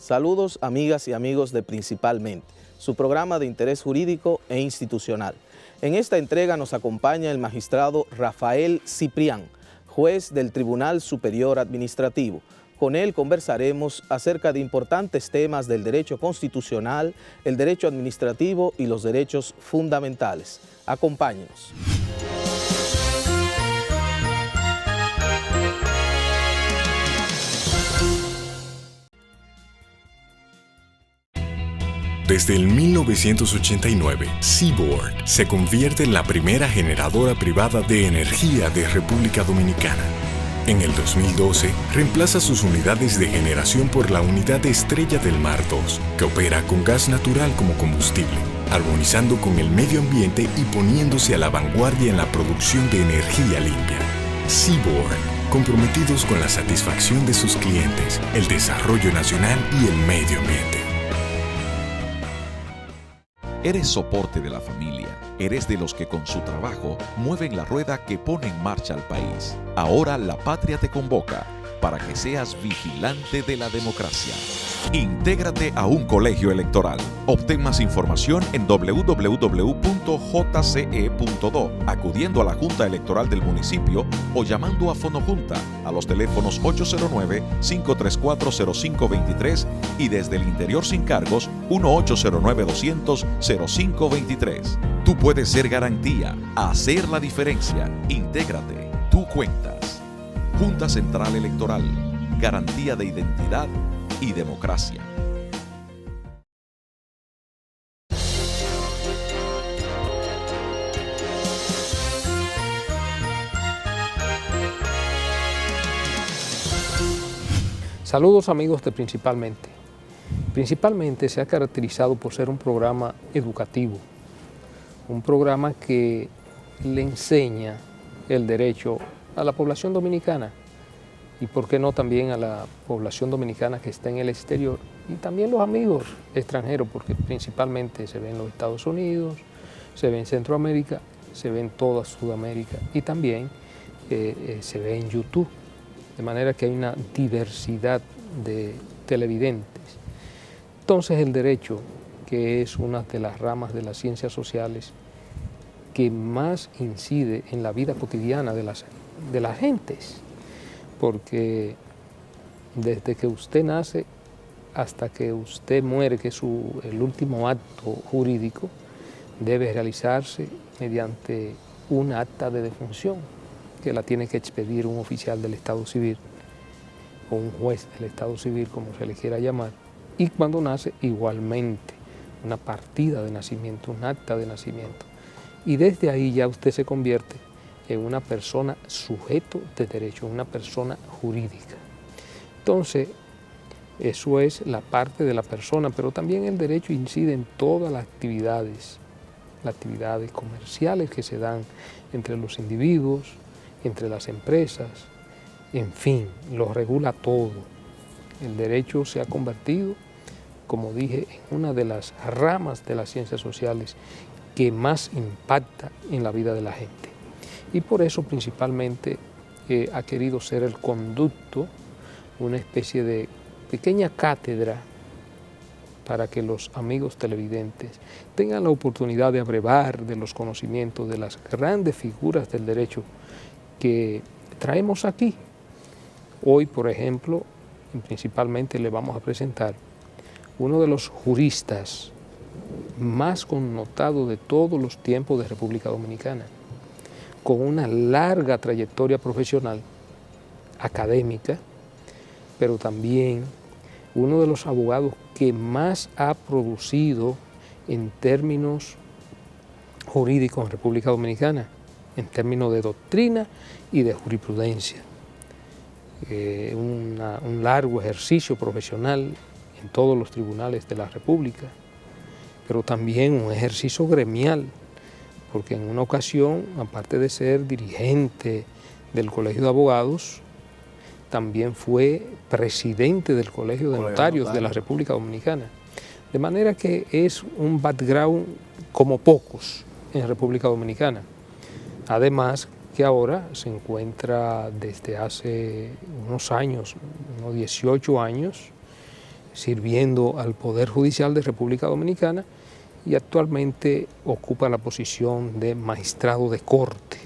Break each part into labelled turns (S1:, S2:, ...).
S1: Saludos amigas y amigos de Principalmente, su programa de interés jurídico e institucional. En esta entrega nos acompaña el magistrado Rafael Ciprián, juez del Tribunal Superior Administrativo. Con él conversaremos acerca de importantes temas del derecho constitucional, el derecho administrativo y los derechos fundamentales. Acompáñenos.
S2: Desde el 1989, Seaboard se convierte en la primera generadora privada de energía de República Dominicana. En el 2012, reemplaza sus unidades de generación por la unidad Estrella del Mar 2, que opera con gas natural como combustible, armonizando con el medio ambiente y poniéndose a la vanguardia en la producción de energía limpia. Seaboard, comprometidos con la satisfacción de sus clientes, el desarrollo nacional y el medio ambiente.
S3: Eres soporte de la familia. Eres de los que con su trabajo mueven la rueda que pone en marcha al país. Ahora la patria te convoca para que seas vigilante de la democracia. Intégrate a un colegio electoral. Obtén más información en www.jce.do, acudiendo a la Junta Electoral del municipio o llamando a Fonojunta a los teléfonos 809-534-0523 y desde el interior sin cargos 1-809-200-0523. Tú puedes ser garantía, hacer la diferencia. Intégrate, tú cuentas. Junta Central Electoral, garantía de identidad y democracia.
S4: Saludos amigos de Principalmente. Principalmente se ha caracterizado por ser un programa educativo, un programa que le enseña el derecho a la población dominicana y por qué no también a la población dominicana que está en el exterior y también los amigos extranjeros, porque principalmente se ve en los Estados Unidos, se ve en Centroamérica, se ve en toda Sudamérica y también se ve en YouTube, de manera que hay una diversidad de televidentes. Entonces el derecho, que es una de las ramas de las ciencias sociales que más incide en la vida cotidiana de las gentes, porque desde que usted nace hasta que usted muere, que es el último acto jurídico, debe realizarse mediante un acta de defunción que la tiene que expedir un oficial del Estado Civil o un juez del Estado Civil, como se le quiera llamar, y cuando nace igualmente una partida de nacimiento, un acta de nacimiento, y desde ahí ya usted se convierte en una persona sujeto de derecho, una persona jurídica. Entonces, eso es la parte de la persona, pero también el derecho incide en todas las actividades comerciales que se dan entre los individuos, entre las empresas, en fin, lo regula todo. El derecho se ha convertido, como dije, en una de las ramas de las ciencias sociales que más impacta en la vida de la gente. Y por eso principalmente ha querido ser el conducto, una especie de pequeña cátedra para que los amigos televidentes tengan la oportunidad de abrevar de los conocimientos de las grandes figuras del derecho que traemos aquí. Hoy, por ejemplo, principalmente le vamos a presentar uno de los juristas más connotados de todos los tiempos de República Dominicana, con una larga trayectoria profesional, académica, pero también uno de los abogados que más ha producido en términos jurídicos en República Dominicana, en términos de doctrina y de jurisprudencia. Un largo ejercicio profesional en todos los tribunales de la República, pero también un ejercicio gremial, porque en una ocasión, aparte de ser dirigente del Colegio de Abogados, también fue presidente del Colegio de Notarios de la República Dominicana. De manera que es un background como pocos en República Dominicana. Además que ahora se encuentra desde hace unos años, unos 18 años, sirviendo al Poder Judicial de República Dominicana y actualmente ocupa la posición de magistrado de corte.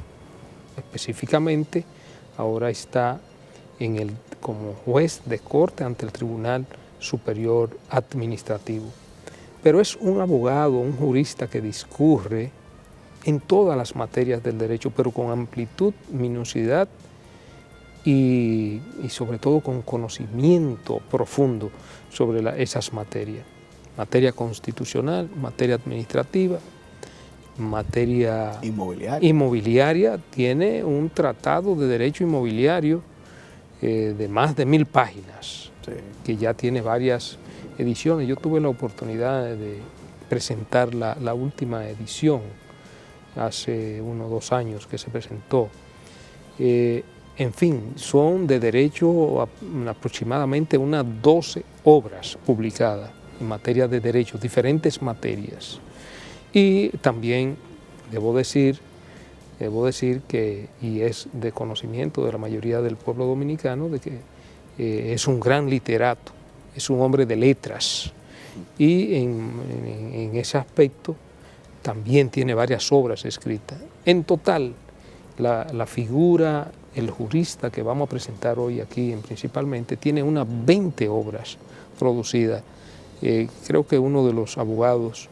S4: Específicamente, ahora está como juez de corte ante el Tribunal Superior Administrativo. Pero es un abogado, un jurista que discurre en todas las materias del derecho, pero con amplitud, minuciosidad y sobre todo con conocimiento profundo sobre esas materias. Materia constitucional, materia administrativa, materia inmobiliaria. Tiene un tratado de derecho inmobiliario de más de 1000 páginas, sí, que ya tiene varias ediciones. Yo tuve la oportunidad de presentar la última edición hace 1 o 2 años que se presentó. En fin, son de derecho aproximadamente unas 12 obras publicadas en materia de derecho, diferentes materias. Y también debo decir que, y es de conocimiento de la mayoría del pueblo dominicano, de que es un gran literato, es un hombre de letras, y en ese aspecto también tiene varias obras escritas. En total, la figura, el jurista que vamos a presentar hoy aquí principalmente, tiene unas 20 obras producidas. Creo que uno de los abogados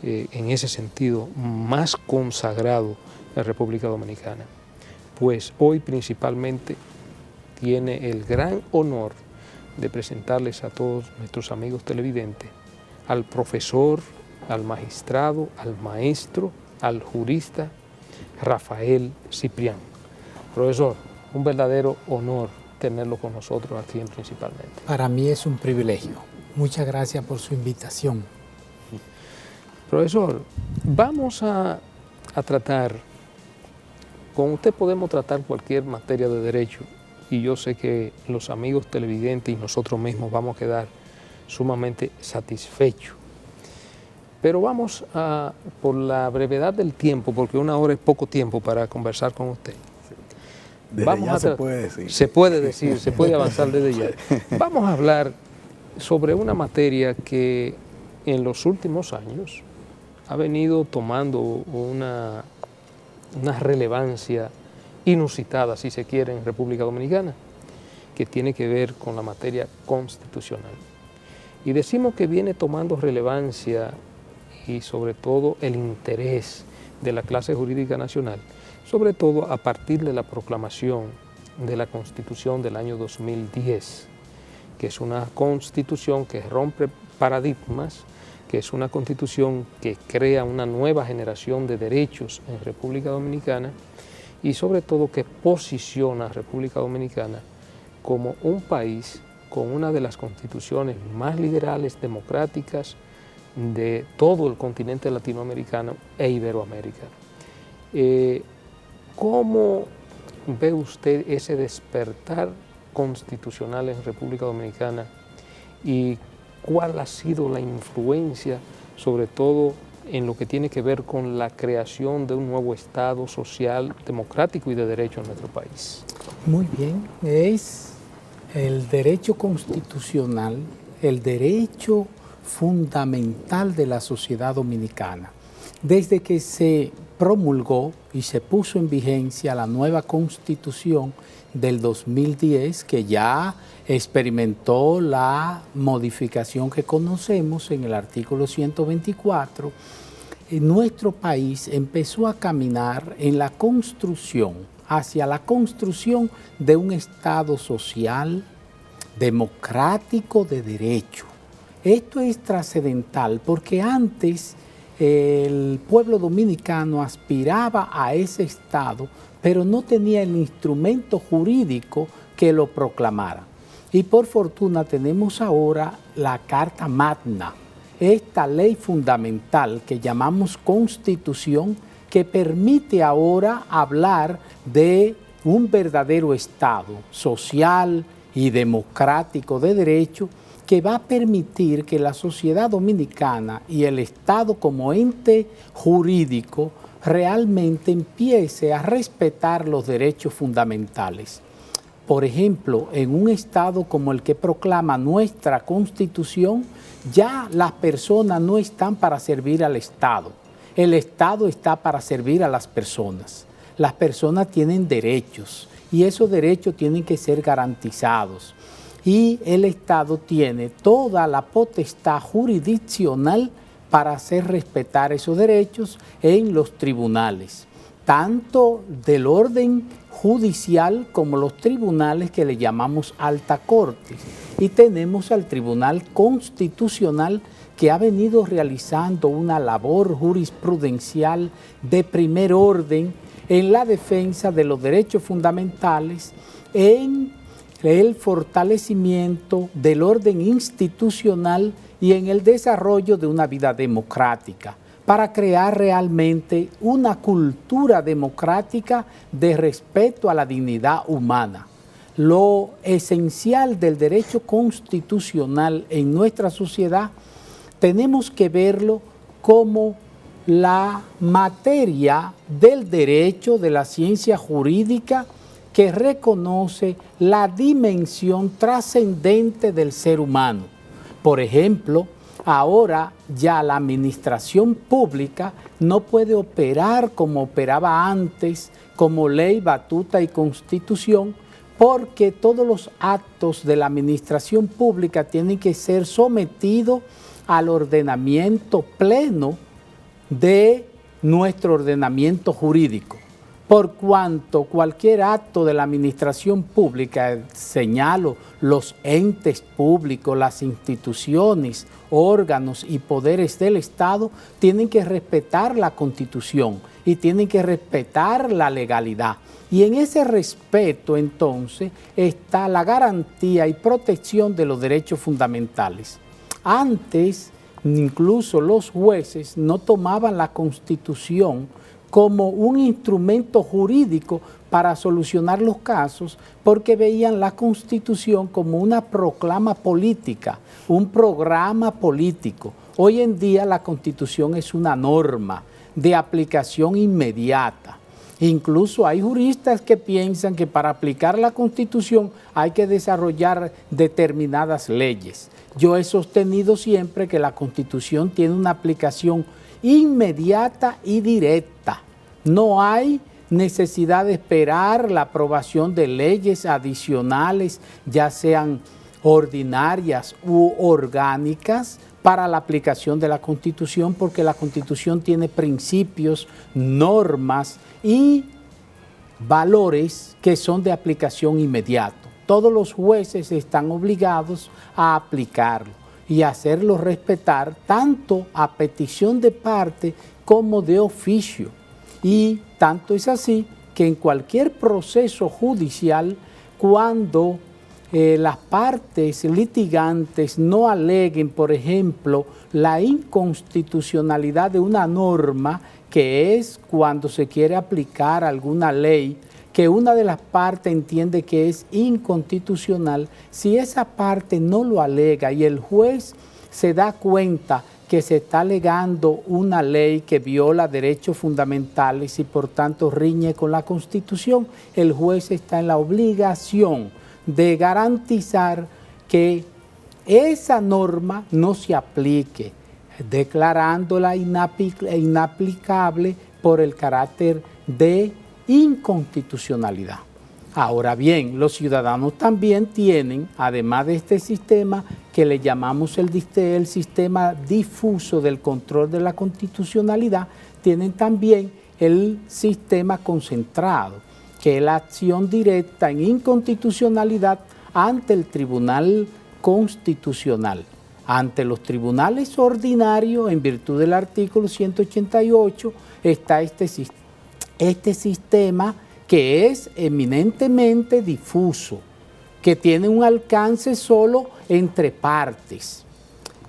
S4: en ese sentido más consagrado en la República Dominicana. Pues hoy principalmente tiene el gran honor de presentarles a todos nuestros amigos televidentes al profesor, al magistrado, al maestro, al jurista Rafael Ciprián. Profesor, un verdadero honor tenerlo con nosotros aquí Principalmente.
S5: Para mí es un privilegio. Muchas gracias por su invitación.
S4: Profesor, vamos a tratar, con usted podemos tratar cualquier materia de derecho, y yo sé que los amigos televidentes y nosotros mismos vamos a quedar sumamente satisfechos. Pero vamos por la brevedad del tiempo, porque 1 hora es poco tiempo para conversar con usted.
S6: Se puede decir.
S4: Se puede decir, se puede avanzar desde ya. Vamos a hablar sobre una materia que en los últimos años ha venido tomando una relevancia inusitada, si se quiere, en República Dominicana, que tiene que ver con la materia constitucional. Y decimos que viene tomando relevancia y sobre todo el interés de la clase jurídica nacional, sobre todo a partir de la proclamación de la Constitución del año 2010, que es una Constitución que rompe paradigmas, que es una Constitución que crea una nueva generación de derechos en República Dominicana y sobre todo que posiciona a República Dominicana como un país con una de las constituciones más liberales, democráticas de todo el continente latinoamericano e Iberoamérica. ¿Cómo ve usted ese despertar constitucional en República Dominicana y cuál ha sido la influencia, sobre todo en lo que tiene que ver con la creación de un nuevo Estado social, democrático y de derecho en nuestro país?
S5: Muy bien, es el derecho constitucional, el derecho fundamental de la sociedad dominicana. Desde que se promulgó y se puso en vigencia la nueva Constitución del 2010, que ya experimentó la modificación que conocemos en el artículo 124, nuestro país empezó a caminar en la construcción, hacia la construcción de un Estado social, democrático, de derecho. Esto es trascendental porque antes el pueblo dominicano aspiraba a ese Estado, pero no tenía el instrumento jurídico que lo proclamara. Y por fortuna tenemos ahora la Carta Magna, esta ley fundamental que llamamos Constitución, que permite ahora hablar de un verdadero Estado social y democrático de derecho, que va a permitir que la sociedad dominicana y el Estado como ente jurídico realmente empiece a respetar los derechos fundamentales. Por ejemplo, en un Estado como el que proclama nuestra Constitución, ya las personas no están para servir al Estado. El Estado está para servir a las personas. Las personas tienen derechos y esos derechos tienen que ser garantizados. Y el Estado tiene toda la potestad jurisdiccional para hacer respetar esos derechos en los tribunales, tanto del orden judicial como los tribunales que le llamamos alta corte. Y tenemos al Tribunal Constitucional que ha venido realizando una labor jurisprudencial de primer orden en la defensa de los derechos fundamentales, en el fortalecimiento del orden institucional y en el desarrollo de una vida democrática, para crear realmente una cultura democrática de respeto a la dignidad humana. Lo esencial del derecho constitucional en nuestra sociedad tenemos que verlo como la materia del derecho, de la ciencia jurídica, que reconoce la dimensión trascendente del ser humano. Por ejemplo, ahora ya la administración pública no puede operar como operaba antes, como ley, batuta y constitución, porque todos los actos de la administración pública tienen que ser sometidos al ordenamiento pleno de nuestro ordenamiento jurídico. Por cuanto cualquier acto de la administración pública, señalo, los entes públicos, las instituciones, órganos y poderes del Estado tienen que respetar la Constitución y tienen que respetar la legalidad. Y en ese respeto, entonces, está la garantía y protección de los derechos fundamentales. Antes, incluso los jueces no tomaban la Constitución como un instrumento jurídico para solucionar los casos, porque veían la Constitución como una proclama política, un programa político. Hoy en día la Constitución es una norma de aplicación inmediata. Incluso hay juristas que piensan que para aplicar la Constitución hay que desarrollar determinadas leyes. Yo he sostenido siempre que la Constitución tiene una aplicación inmediata y directa. No hay necesidad de esperar la aprobación de leyes adicionales, ya sean ordinarias u orgánicas, para la aplicación de la Constitución, porque la Constitución tiene principios, normas y valores que son de aplicación inmediata. Todos los jueces están obligados a aplicarlo y hacerlo respetar tanto a petición de parte como de oficio. Y tanto es así que en cualquier proceso judicial, cuando las partes litigantes no aleguen, por ejemplo, la inconstitucionalidad de una norma, que es cuando se quiere aplicar alguna ley, que una de las partes entiende que es inconstitucional, si esa parte no lo alega y el juez se da cuenta que se está alegando una ley que viola derechos fundamentales y por tanto riñe con la Constitución, el juez está en la obligación de garantizar que esa norma no se aplique, declarándola inaplicable por el carácter de inconstitucionalidad. Ahora bien, los ciudadanos también tienen, además de este sistema que le llamamos el sistema difuso del control de la constitucionalidad, tienen también el sistema concentrado, que es la acción directa en inconstitucionalidad ante el Tribunal Constitucional. Ante los tribunales ordinarios, en virtud del artículo 188, está este sistema que es eminentemente difuso, que tiene un alcance solo entre partes,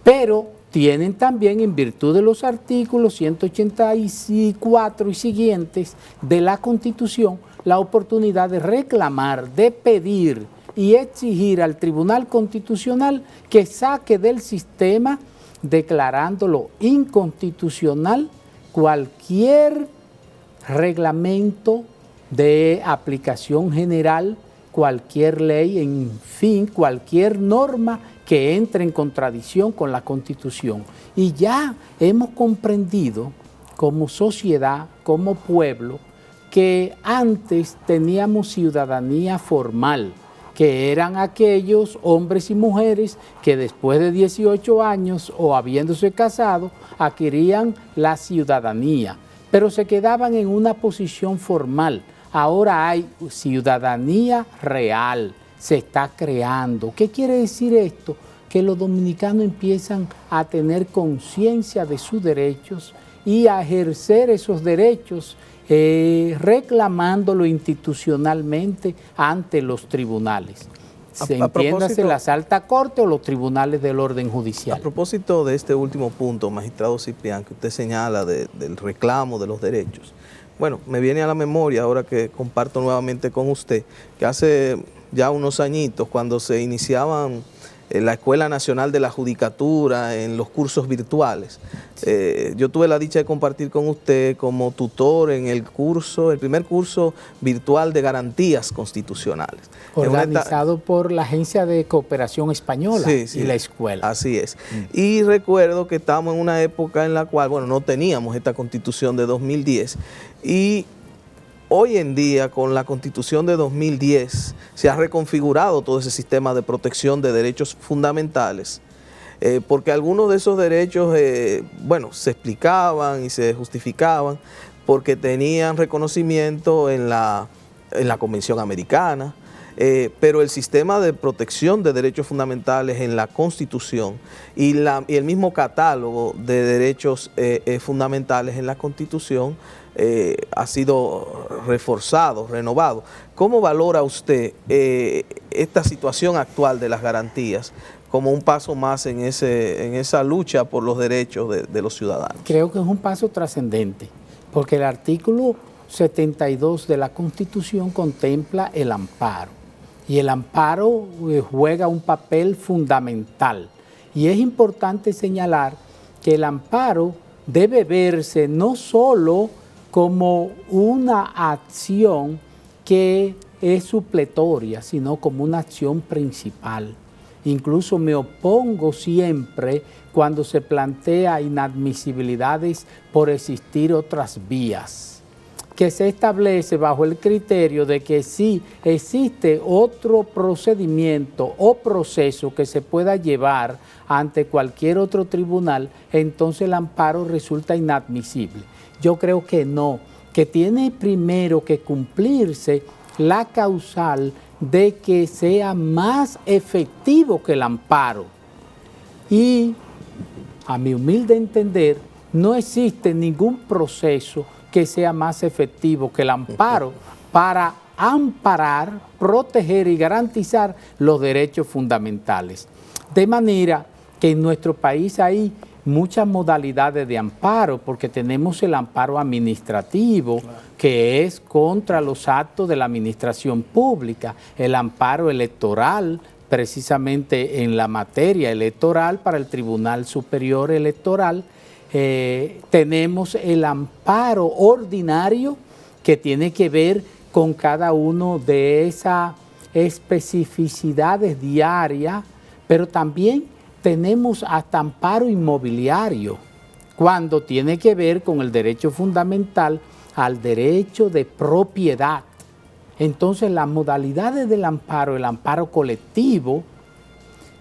S5: pero tienen también, en virtud de los artículos 184 y siguientes de la Constitución, la oportunidad de reclamar, de pedir y exigir al Tribunal Constitucional que saque del sistema, declarándolo inconstitucional, cualquier reglamento de aplicación general cualquier ley, en fin, cualquier norma que entre en contradicción con la Constitución. Y ya hemos comprendido como sociedad, como pueblo, que antes teníamos ciudadanía formal, que eran aquellos hombres y mujeres que después de 18 años o habiéndose casado adquirían la ciudadanía, pero se quedaban en una posición formal. Ahora hay ciudadanía real, se está creando. ¿Qué quiere decir esto? Que los dominicanos empiezan a tener conciencia de sus derechos y a ejercer esos derechos reclamándolo institucionalmente ante los tribunales. Entiéndase las altas cortes o los tribunales del orden judicial.
S1: A propósito de este último punto, magistrado Ciprián, que usted señala del reclamo de los derechos, bueno, me viene a la memoria ahora que comparto nuevamente con usted, que hace ya unos añitos, cuando se iniciaban la Escuela Nacional de la Judicatura, en los cursos virtuales. Yo tuve la dicha de compartir con usted como tutor en el primer curso virtual de garantías constitucionales.
S5: Organizado por la Agencia de Cooperación Española y la escuela.
S1: Así es. Y recuerdo que estábamos en una época en la cual, bueno, no teníamos esta Constitución de 2010 y hoy en día, con la Constitución de 2010, se ha reconfigurado todo ese sistema de protección de derechos fundamentales, porque algunos de esos derechos, bueno, se explicaban y se justificaban porque tenían reconocimiento en la Convención Americana, pero el sistema de protección de derechos fundamentales en la Constitución y el mismo catálogo de derechos fundamentales en la Constitución ha sido reforzado, renovado. ¿Cómo valora usted esta situación actual de las garantías como un paso más en esa lucha por los derechos de los ciudadanos?
S5: Creo que es un paso trascendente, porque el artículo 72 de la Constitución contempla el amparo, y el amparo juega un papel fundamental. Y es importante señalar que el amparo debe verse no solo como una acción que es supletoria, sino como una acción principal. Incluso me opongo siempre cuando se plantea inadmisibilidades por existir otras vías, que se establece bajo el criterio de que si existe otro procedimiento o proceso que se pueda llevar ante cualquier otro tribunal, entonces el amparo resulta inadmisible. Yo creo que no, que tiene primero que cumplirse la causal de que sea más efectivo que el amparo. Y, a mi humilde entender, no existe ningún proceso que sea más efectivo que el amparo para amparar, proteger y garantizar los derechos fundamentales. De manera que en nuestro país hay muchas modalidades de amparo, porque tenemos el amparo administrativo, que es contra los actos de la administración pública, el amparo electoral, precisamente en la materia electoral para el Tribunal Superior Electoral, tenemos el amparo ordinario, que tiene que ver con cada uno de esas especificidades diarias, pero también tenemos hasta amparo inmobiliario, cuando tiene que ver con el derecho fundamental al derecho de propiedad. Entonces, las modalidades del amparo, el amparo colectivo,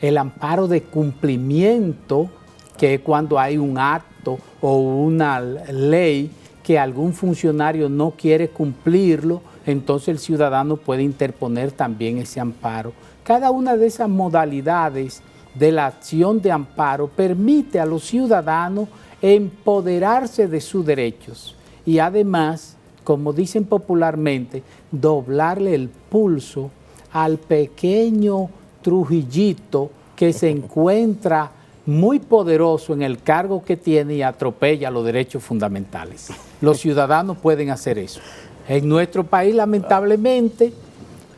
S5: el amparo de cumplimiento, que es cuando hay un acto o una ley que algún funcionario no quiere cumplirlo, entonces el ciudadano puede interponer también ese amparo. Cada una de esas modalidades de la acción de amparo permite a los ciudadanos empoderarse de sus derechos y además, como dicen popularmente, doblarle el pulso al pequeño Trujillito que se encuentra muy poderoso en el cargo que tiene y atropella los derechos fundamentales. Los ciudadanos pueden hacer eso. En nuestro país, lamentablemente,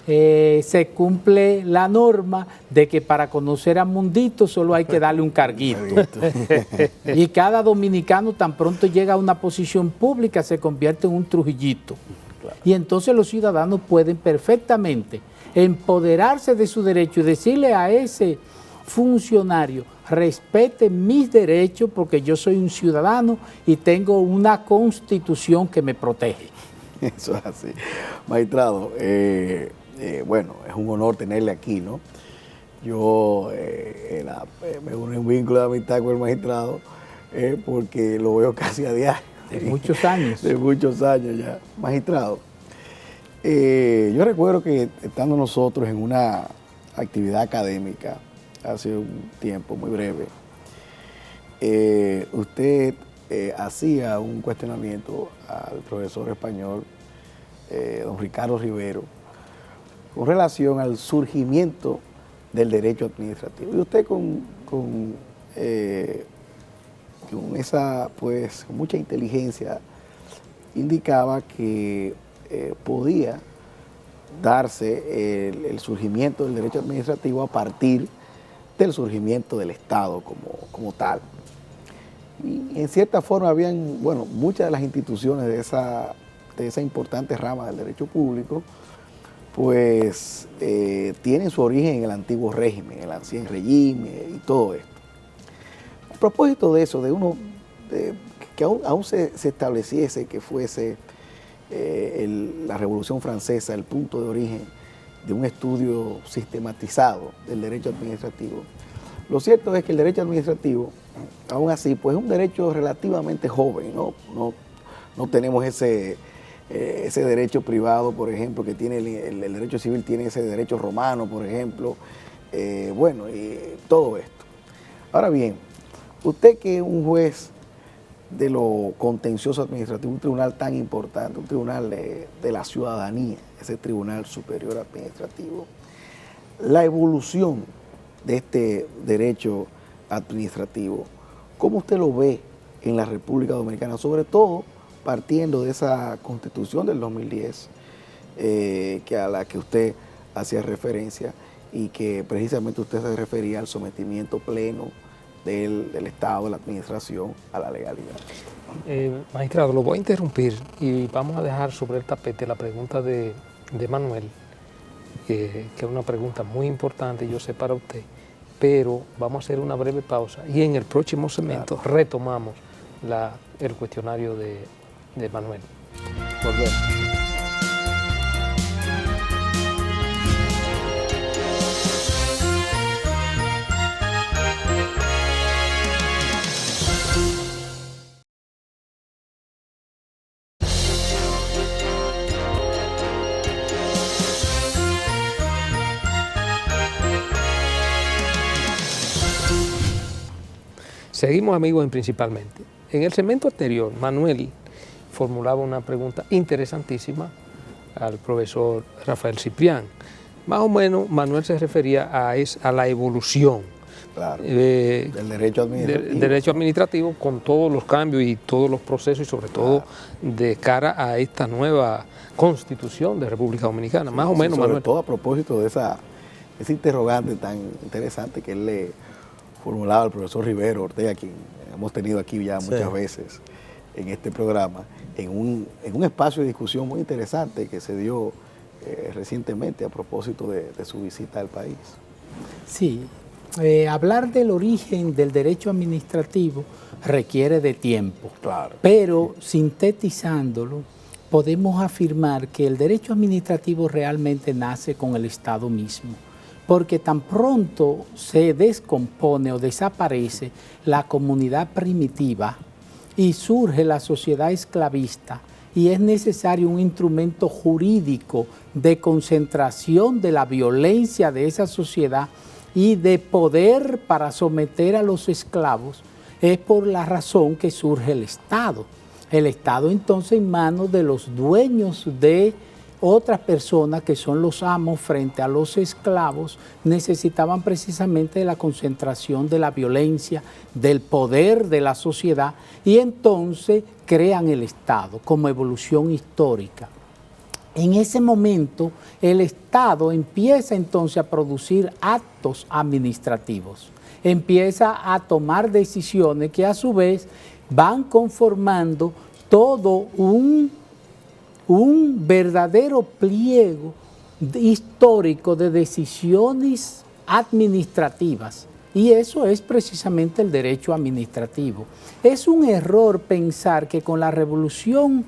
S5: se cumple la norma de que para conocer a Mundito solo hay que darle un carguito. Y cada dominicano tan pronto llega a una posición pública se convierte en un Trujillito. Y entonces los ciudadanos pueden perfectamente empoderarse de su derecho y decirle a ese funcionario, respete mis derechos porque yo soy un ciudadano y tengo una constitución que me protege.
S6: Eso es así. Magistrado, bueno, es un honor tenerle aquí, ¿no? Yo me uní un vínculo de amistad con el magistrado porque lo veo casi a diario.
S5: De muchos años.
S6: De muchos años ya. Magistrado, yo recuerdo que estando nosotros en una actividad académica hace un tiempo muy breve, usted hacía un cuestionamiento al profesor español, don Ricardo Rivero, con relación al surgimiento del derecho administrativo. Y usted con esa, pues, con mucha inteligencia, indicaba que podía darse el surgimiento del derecho administrativo a partir del surgimiento del Estado como tal. Y en cierta forma habían, bueno, muchas de las instituciones de esa importante rama del derecho público, pues tienen su origen en el antiguo régimen, el ancien régimen y todo esto. A propósito de eso, que aún se estableciese que fuese la Revolución Francesa el punto de origen de un estudio sistematizado del derecho administrativo, lo cierto es que el derecho administrativo, aún así, pues es un derecho relativamente joven, no tenemos ese derecho privado, por ejemplo, que tiene el derecho civil, tiene ese derecho romano, por ejemplo, bueno, y todo esto. Ahora bien, usted que es un juez de lo contencioso administrativo, un tribunal tan importante, un tribunal de la ciudadanía, ese Tribunal Superior Administrativo, la evolución de este derecho administrativo, ¿cómo usted lo ve en la República Dominicana? Sobre todo partiendo de esa Constitución del 2010, a la que usted hacía referencia y que precisamente usted se refería al sometimiento pleno del Estado, de la administración, a la legalidad.
S4: Magistrado, lo voy a interrumpir y vamos a dejar sobre el tapete la pregunta de Manuel, que es una pregunta muy importante, yo sé, para usted, pero vamos a hacer una breve pausa y en el próximo segmento retomamos el cuestionario de Manuel. Volvemos. Seguimos, amigos, en Principalmente. En el segmento anterior, Manuel formulaba una pregunta interesantísima al profesor Rafael Ciprián. Más o menos, Manuel se refería a la evolución
S6: del derecho administrativo.
S4: Del derecho administrativo con todos los cambios y todos los procesos y sobre todo de cara a esta nueva Constitución de República Dominicana. Más o menos,
S6: sobre
S4: Manuel.
S6: todo a propósito de ese interrogante tan interesante que él le formulaba al profesor Rivero Ortega, quien hemos tenido aquí ya muchas veces en este programa, en un espacio de discusión muy interesante que se dio recientemente a propósito de su visita al país.
S5: Sí, hablar del origen del derecho administrativo requiere de tiempo, pero sintetizándolo, podemos afirmar que el derecho administrativo realmente nace con el Estado mismo, porque tan pronto se descompone o desaparece la comunidad primitiva y surge la sociedad esclavista y es necesario un instrumento jurídico de concentración de la violencia de esa sociedad y de poder para someter a los esclavos, es por la razón que surge el Estado. El Estado entonces en manos de los dueños de otras personas que son los amos frente a los esclavos necesitaban precisamente de la concentración de la violencia, del poder de la sociedad y entonces crean el Estado como evolución histórica. En ese momento el Estado empieza entonces a producir actos administrativos, empieza a tomar decisiones que a su vez van conformando todo un verdadero pliego histórico de decisiones administrativas, y eso es precisamente el derecho administrativo. Es un error pensar que con la Revolución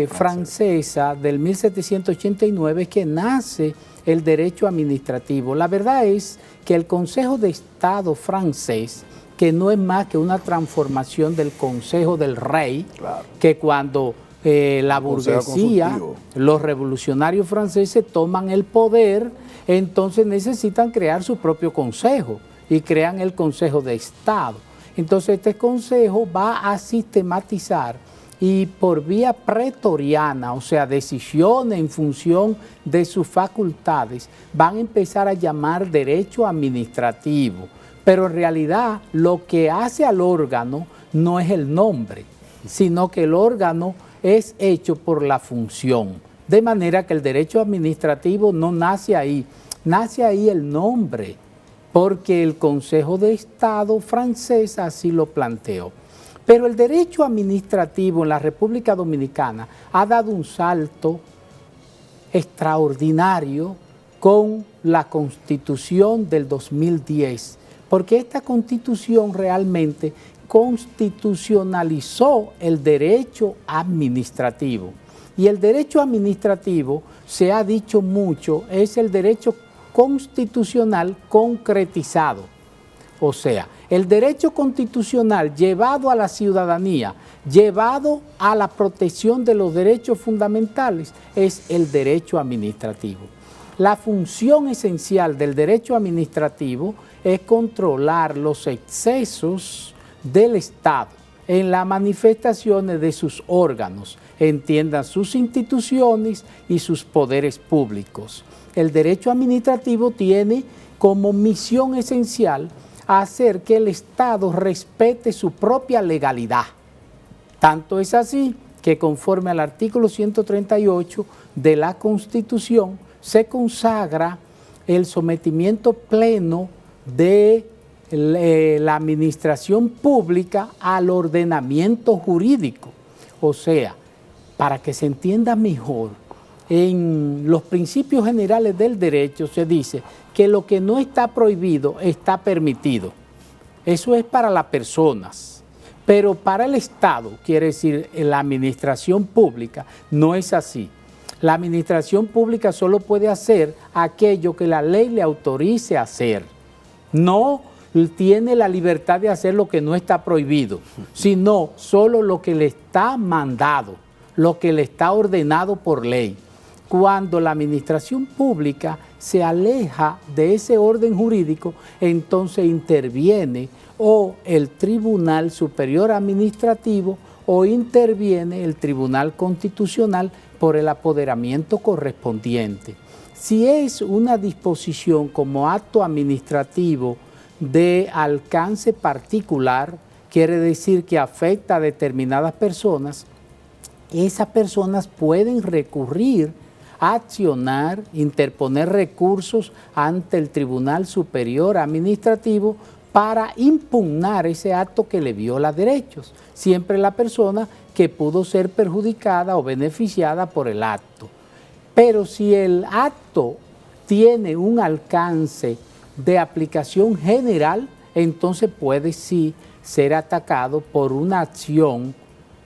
S5: Francesa del 1789 que nace el derecho administrativo. La verdad es que el Consejo de Estado francés, que no es más que una transformación del Consejo del Rey, claro, que cuando la burguesía, los revolucionarios franceses toman el poder, entonces necesitan crear su propio consejo y crean el Consejo de Estado. Entonces este consejo va a sistematizar y por vía pretoriana, o sea, decisiones en función de sus facultades, van a empezar a llamar derecho administrativo. Pero en realidad lo que hace al órgano no es el nombre, sino que el órgano es hecho por la función. De manera que el derecho administrativo no nace ahí el nombre, porque el Consejo de Estado francés así lo planteó. Pero el derecho administrativo en la República Dominicana ha dado un salto extraordinario con la Constitución del 2010, porque esta Constitución realmente constitucionalizó el derecho administrativo. Y el derecho administrativo, se ha dicho mucho, es el derecho constitucional concretizado. O sea, el derecho constitucional llevado a la ciudadanía, llevado a la protección de los derechos fundamentales, es el derecho administrativo. La función esencial del derecho administrativo es controlar los excesos del Estado en las manifestaciones de sus órganos, entiendan sus instituciones y sus poderes públicos. El derecho administrativo tiene como misión esencial hacer que el Estado respete su propia legalidad. Tanto es así que conforme al artículo 138 de la Constitución se consagra el sometimiento pleno de la administración pública al ordenamiento jurídico. O sea, para que se entienda mejor, en los principios generales del derecho se dice que lo que no está prohibido está permitido. Eso es para las personas, pero para el Estado, quiere decir la administración pública, no es así. La administración pública solo puede hacer aquello que la ley le autorice a hacer. No tiene la libertad de hacer lo que no está prohibido, sino solo lo que le está mandado, lo que le está ordenado por ley. Cuando la administración pública se aleja de ese orden jurídico, entonces interviene o el Tribunal Superior Administrativo o interviene el Tribunal Constitucional por el apoderamiento correspondiente. Si es una disposición como acto administrativo de alcance particular, quiere decir que afecta a determinadas personas, esas personas pueden recurrir, accionar, interponer recursos ante el Tribunal Superior Administrativo para impugnar ese acto que le viola derechos, siempre la persona que pudo ser perjudicada o beneficiada por el acto. Pero si el acto tiene un alcance de aplicación general, entonces puede sí ser atacado por una acción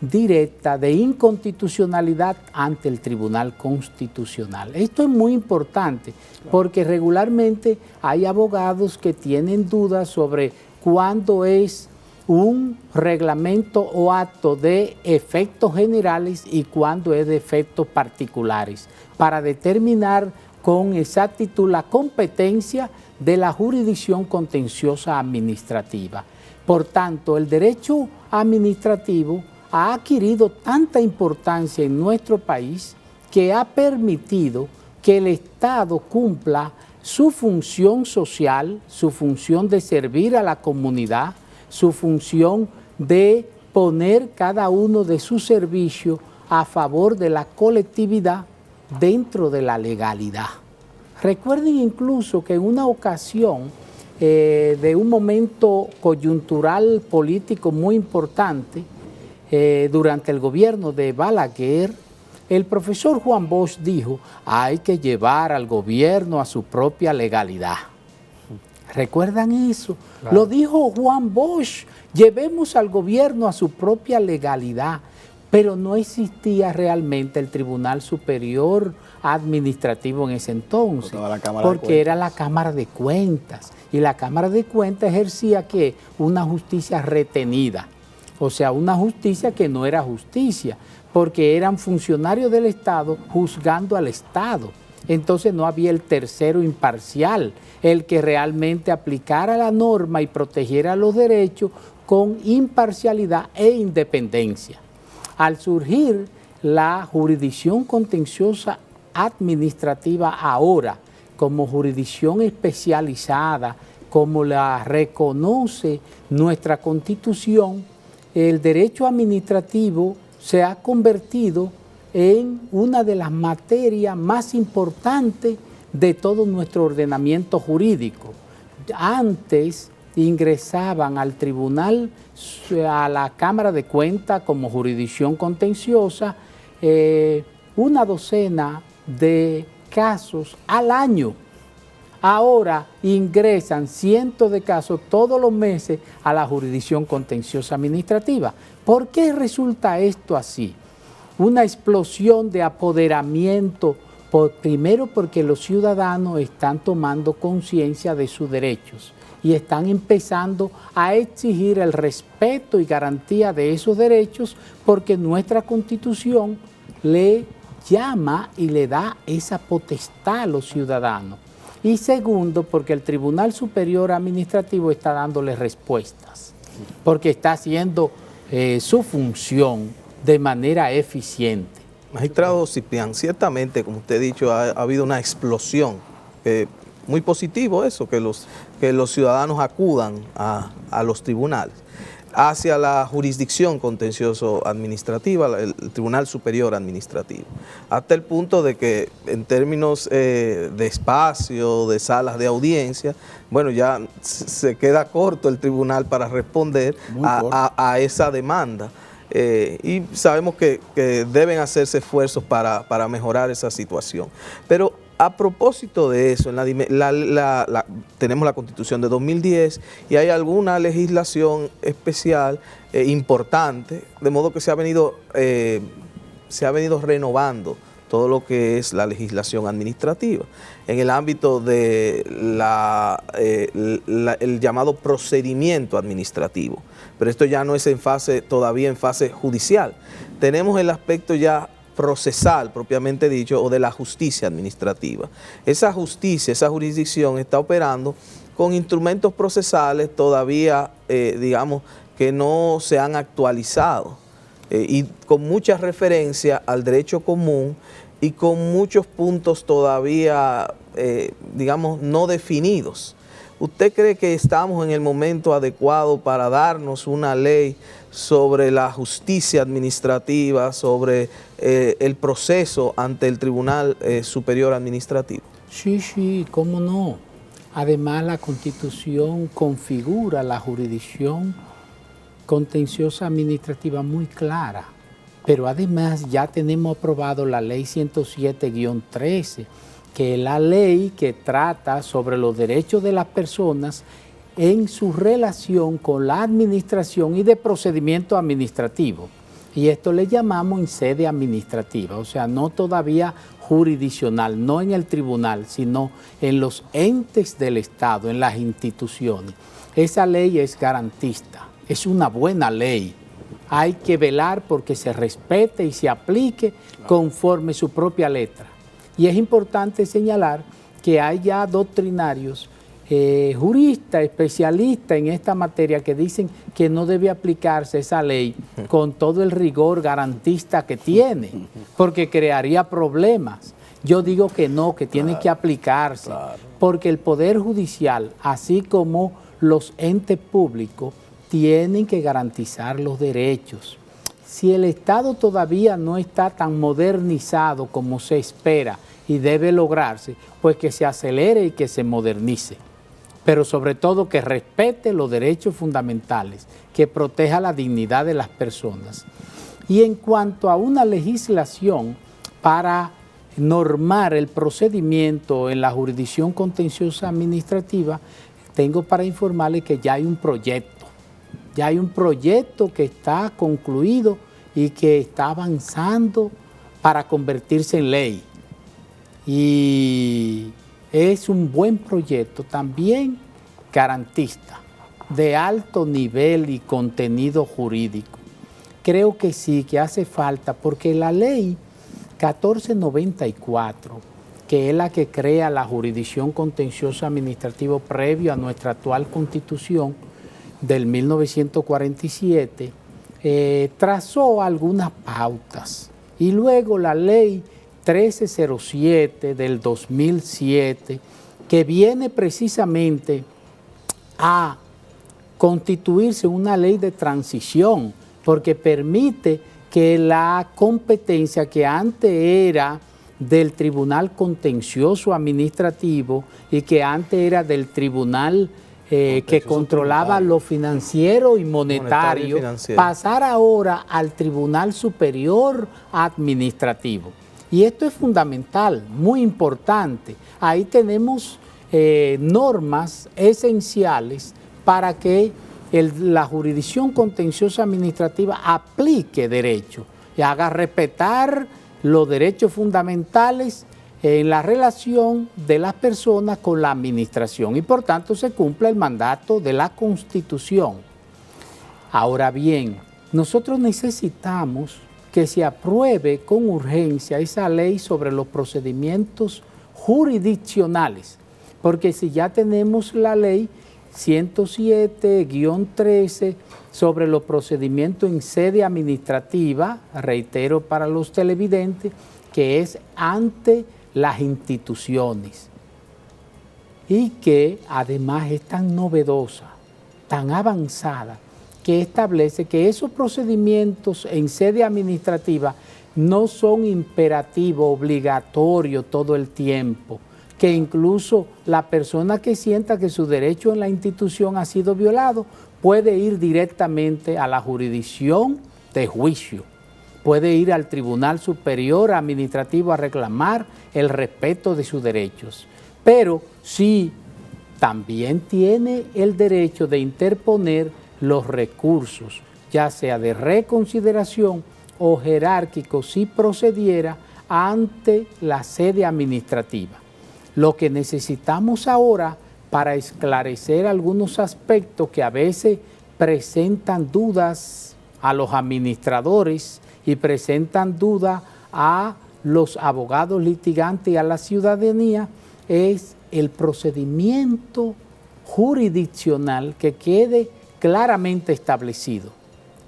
S5: directa de inconstitucionalidad ante el Tribunal Constitucional. Esto es muy importante porque regularmente hay abogados que tienen dudas sobre cuándo es un reglamento o acto de efectos generales y cuándo es de efectos particulares, para determinar con exactitud la competencia de la jurisdicción contenciosa administrativa. Por tanto, el derecho administrativo ha adquirido tanta importancia en nuestro país que ha permitido que el Estado cumpla su función social, su función de servir a la comunidad, su función de poner cada uno de sus servicios a favor de la colectividad dentro de la legalidad. Recuerden incluso que en una ocasión de un momento coyuntural político muy importante, durante el gobierno de Balaguer, el profesor Juan Bosch dijo, hay que llevar al gobierno a su propia legalidad. ¿Recuerdan eso? Claro. Lo dijo Juan Bosch, llevemos al gobierno a su propia legalidad, pero no existía realmente el Tribunal Superior Administrativo en ese entonces, porque era la Cámara de Cuentas, y la Cámara de Cuentas ejercía ¿qué? Una justicia retenida, o sea, una justicia que no era justicia, porque eran funcionarios del Estado juzgando al Estado. Entonces no había el tercero imparcial, el que realmente aplicara la norma y protegiera los derechos con imparcialidad e independencia. Al surgir la jurisdicción contenciosa administrativa ahora como jurisdicción especializada, como la reconoce nuestra Constitución, el derecho administrativo se ha convertido en una de las materias más importantes de todo nuestro ordenamiento jurídico. Antes ingresaban al tribunal, a la Cámara de Cuentas como jurisdicción contenciosa, una docena de casos al año. Ahora ingresan cientos de casos todos los meses a la jurisdicción contenciosa administrativa. ¿Por qué resulta esto así? Una explosión de apoderamiento, primero porque los ciudadanos están tomando conciencia de sus derechos y están empezando a exigir el respeto y garantía de esos derechos porque nuestra Constitución le llama y le da esa potestad a los ciudadanos. Y segundo, porque el Tribunal Superior Administrativo está dándole respuestas, porque está haciendo su función de manera eficiente.
S1: Magistrado Ciprián, ciertamente, como usted ha dicho, ha habido una explosión. Muy positivo eso, que los ciudadanos acudan a los tribunales, hacia la jurisdicción contencioso administrativa, el Tribunal Superior Administrativo, hasta el punto de que en términos de espacio, de salas de audiencia, bueno, ya se queda corto el tribunal para responder a esa demanda. Y sabemos que deben hacerse esfuerzos para mejorar esa situación. Pero a propósito de eso, tenemos la Constitución de 2010 y hay alguna legislación especial importante, de modo que se ha venido renovando todo lo que es la legislación administrativa en el ámbito de el llamado procedimiento administrativo. Pero esto ya no es todavía en fase judicial. Tenemos el aspecto ya procesal, propiamente dicho, o de la justicia administrativa. Esa justicia, esa jurisdicción está operando con instrumentos procesales todavía, digamos, que no se han actualizado y con mucha referencia al derecho común y con muchos puntos todavía, digamos, no definidos. ¿Usted cree que estamos en el momento adecuado para darnos una ley sobre la justicia administrativa, sobre el proceso ante el Tribunal Superior Administrativo?
S5: Sí, cómo no. Además, la Constitución configura la jurisdicción contenciosa administrativa muy clara, pero además ya tenemos aprobado la Ley 107-13, que es la ley que trata sobre los derechos de las personas en su relación con la administración y de procedimiento administrativo. Y esto le llamamos en sede administrativa, o sea, no todavía jurisdiccional, no en el tribunal, sino en los entes del Estado, en las instituciones. Esa ley es garantista, es una buena ley. Hay que velar porque se respete y se aplique conforme su propia letra. Y es importante señalar que hay ya doctrinarios, juristas, especialistas en esta materia que dicen que no debe aplicarse esa ley con todo el rigor garantista que tiene, porque crearía problemas. Yo digo que no, que tiene que aplicarse, porque el Poder Judicial, así como los entes públicos, tienen que garantizar los derechos. Si el Estado todavía no está tan modernizado como se espera y debe lograrse, pues que se acelere y que se modernice. Pero sobre todo que respete los derechos fundamentales, que proteja la dignidad de las personas. Y en cuanto a una legislación para normar el procedimiento en la jurisdicción contenciosa administrativa, tengo para informarle que ya hay un proyecto. Ya hay un proyecto que está concluido y que está avanzando para convertirse en ley. Y es un buen proyecto, también garantista, de alto nivel y contenido jurídico. Creo que sí, que hace falta, porque la ley 1494, que es la que crea la jurisdicción contenciosa administrativa previo a nuestra actual Constitución del 1947, trazó algunas pautas. Y luego la ley 1307 del 2007, que viene precisamente a constituirse una ley de transición, porque permite que la competencia que antes era del Tribunal Contencioso Administrativo y que antes era del Tribunal que controlaba lo financiero y monetario, pasar ahora al Tribunal Superior Administrativo. Y esto es fundamental, muy importante. Ahí tenemos normas esenciales para que la jurisdicción contenciosa administrativa aplique derecho y haga respetar los derechos fundamentales en la relación de las personas con la administración y por tanto se cumple el mandato de la Constitución. Ahora bien, nosotros necesitamos que se apruebe con urgencia esa ley sobre los procedimientos jurisdiccionales, porque si ya tenemos la ley 107-13 sobre los procedimientos en sede administrativa, reitero para los televidentes, que es ante las instituciones y que además es tan novedosa, tan avanzada, que establece que esos procedimientos en sede administrativa no son imperativos, obligatorios todo el tiempo, que incluso la persona que sienta que su derecho en la institución ha sido violado puede ir directamente a la jurisdicción de juicio, puede ir al Tribunal Superior Administrativo a reclamar el respeto de sus derechos. Pero sí, también tiene el derecho de interponer los recursos, ya sea de reconsideración o jerárquicos si procediera ante la sede administrativa. Lo que necesitamos ahora para esclarecer algunos aspectos que a veces presentan dudas a los administradores y presentan dudas a los abogados litigantes y a la ciudadanía es el procedimiento jurisdiccional que quede claramente establecido.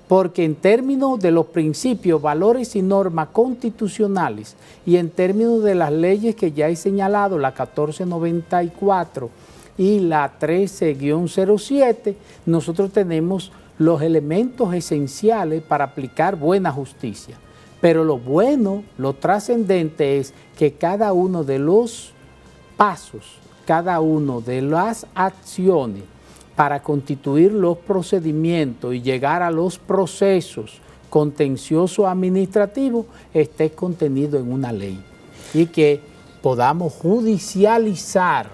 S5: Porque en términos de los principios, valores y normas constitucionales y en términos de las leyes que ya he señalado, la 1494 y la 13-07, nosotros tenemos los elementos esenciales para aplicar buena justicia. Pero lo bueno, lo trascendente es que cada uno de los pasos, cada uno de las acciones para constituir los procedimientos y llegar a los procesos contenciosos administrativos esté contenido en una ley y que podamos judicializar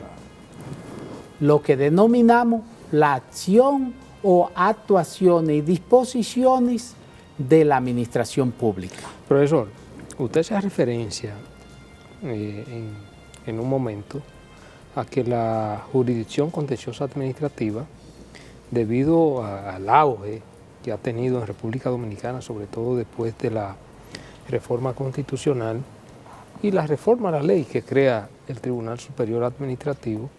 S5: lo que denominamos la acción o actuaciones y disposiciones de la administración pública.
S4: Profesor, usted hace referencia en un momento a que la jurisdicción contenciosa administrativa, debido al auge que ha tenido en República Dominicana, sobre todo después de la reforma constitucional y la reforma a la ley que crea el Tribunal Superior Administrativo,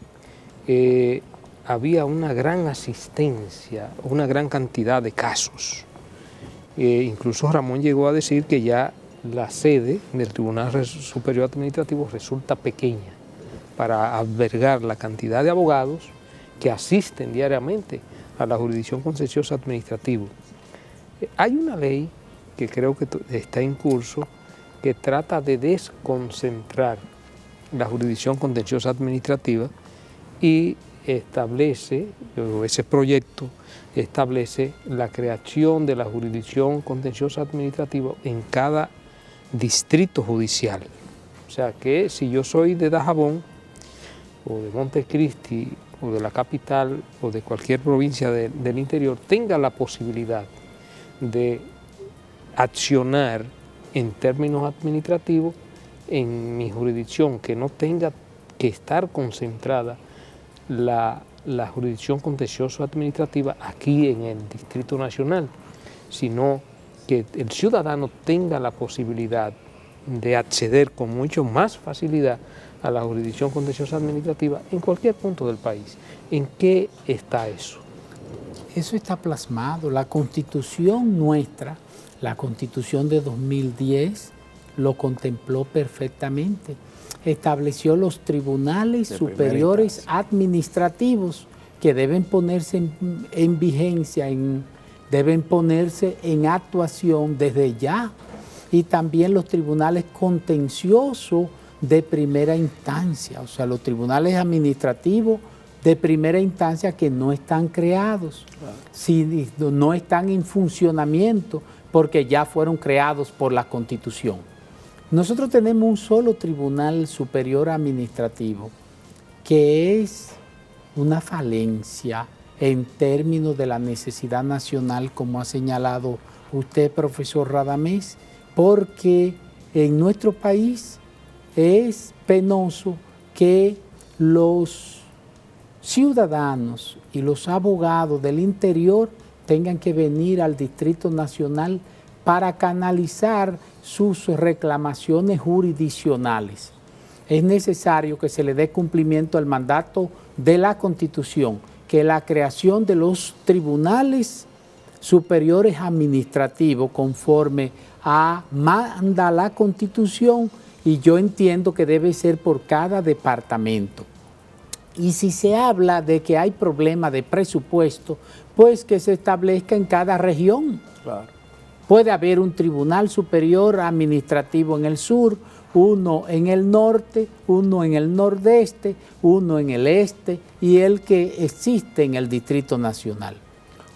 S4: había una gran asistencia, una gran cantidad de casos. Incluso Ramón llegó a decir que ya la sede del Tribunal Superior Administrativo resulta pequeña para albergar la cantidad de abogados que asisten diariamente a la jurisdicción contenciosa administrativa. Hay una ley que creo que está en curso que trata de desconcentrar la jurisdicción contenciosa administrativa y establece, ese proyecto establece la creación de la jurisdicción contenciosa administrativa en cada distrito judicial. O sea que si yo soy de Dajabón o de Montecristi o de la capital o de cualquier provincia del interior, tenga la posibilidad de accionar en términos administrativos en mi jurisdicción, que no tenga que estar concentrada la jurisdicción contencioso administrativa aquí en el Distrito Nacional, sino que el ciudadano tenga la posibilidad de acceder con mucho más facilidad a la jurisdicción contenciosa administrativa en cualquier punto del país. ¿En qué está eso?
S5: Eso está plasmado. La Constitución nuestra, la Constitución de 2010, lo contempló perfectamente. Estableció los tribunales superiores administrativos que deben ponerse en vigencia, deben ponerse en actuación desde ya, y también los tribunales contenciosos de primera instancia, o sea, los tribunales administrativos de primera instancia que no están creados, si no están en funcionamiento porque ya fueron creados por la Constitución. Nosotros tenemos un solo Tribunal Superior Administrativo que es una falencia en términos de la necesidad nacional, como ha señalado usted, profesor Radamés, porque en nuestro país es penoso que los ciudadanos y los abogados del interior tengan que venir al Distrito Nacional para canalizar sus reclamaciones jurisdiccionales. Es necesario que se le dé cumplimiento al mandato de la Constitución, que la creación de los tribunales superiores administrativos conforme a manda la Constitución, y yo entiendo que debe ser por cada departamento. Y si se habla de que hay problema de presupuesto, pues que se establezca en cada región.
S6: Claro.
S5: Puede haber un tribunal superior administrativo en el sur, uno en el norte, uno en el nordeste, uno en el este y el que existe en el Distrito Nacional,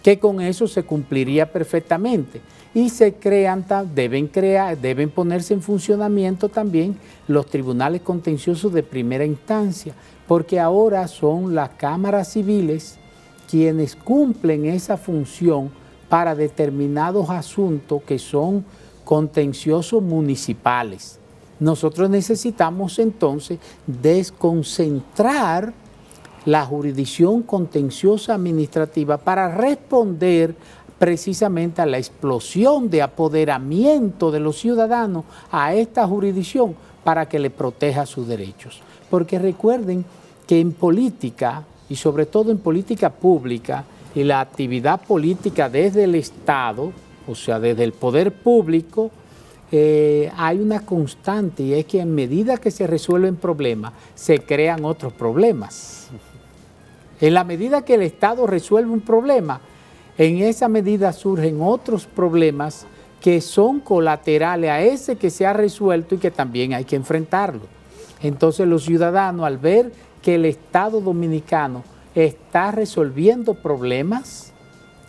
S5: que con eso se cumpliría perfectamente. Y se crean, deben ponerse en funcionamiento también los tribunales contenciosos de primera instancia, porque ahora son las cámaras civiles quienes cumplen esa función para determinados asuntos que son contenciosos municipales. Nosotros necesitamos entonces desconcentrar la jurisdicción contenciosa administrativa para responder precisamente a la explosión de apoderamiento de los ciudadanos a esta jurisdicción para que le proteja sus derechos. Porque recuerden que en política, y sobre todo en política pública, y la actividad política desde el Estado, o sea, desde el poder público, hay una constante, y es que en medida que se resuelven problemas, se crean otros problemas. En la medida que el Estado resuelve un problema, en esa medida surgen otros problemas que son colaterales a ese que se ha resuelto y que también hay que enfrentarlo. Entonces los ciudadanos, al ver que el Estado dominicano está resolviendo problemas,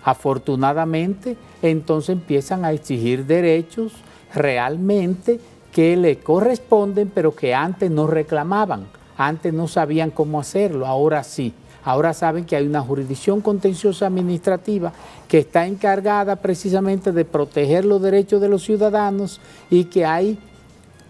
S5: afortunadamente, entonces empiezan a exigir derechos realmente que le corresponden, pero que antes no reclamaban, antes no sabían cómo hacerlo, ahora sí. Ahora saben que hay una jurisdicción contenciosa administrativa que está encargada precisamente de proteger los derechos de los ciudadanos y que hay